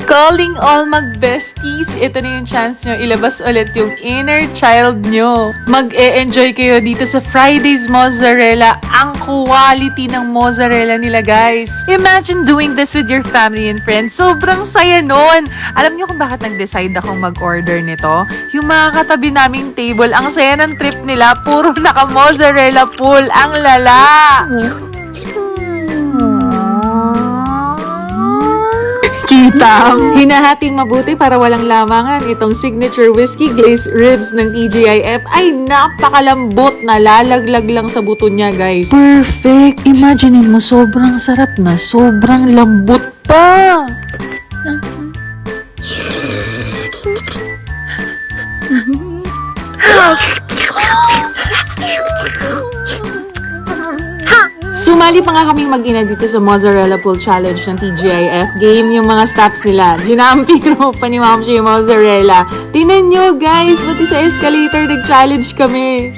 Calling all mag-besties, ito na yung chance nyo ilabas ulit yung inner child nyo. Mag-e-enjoy kayo dito sa Friday's Mozzarella. Ang quality ng mozzarella nila, guys. Imagine doing this with your family and friends. Sobrang saya nun. Alam nyo kung bakit nag-decide akong mag-order nito? Yung mga katabi naming table, ang saya ng trip nila, puro naka-mozzarella full. Ang lala! Kita. Hinahating mabuti para walang lamangan. Itong signature whiskey glazed ribs ng TGIF ay napakalambot na lalaglag lang sa buto niya, guys. Perfect! Imaginin mo, sobrang sarap na, sobrang lambot pa! Sumali pa nga kaming mag-ina dito sa Mozzarella Pull Challenge ng TGIF. Game yung mga stops nila. Ginampiro pa ni Ma'am Shea yung mozzarella. Tingnan nyo, guys! Pati sa escalator nag-challenge kami.